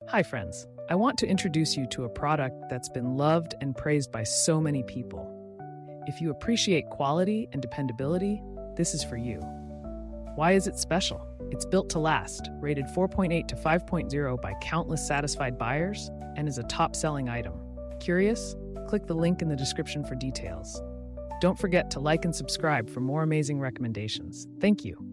Hi, friends. I want to introduce you to a product that's been loved and praised by so many people. If you appreciate quality and dependability, this is for you. Why is it special? It's built to last, rated 4.8 to 5.0 by countless satisfied buyers, and is a top-selling item. Curious? Click the link in the description for details. Don't forget to like and subscribe for more amazing recommendations. Thank you.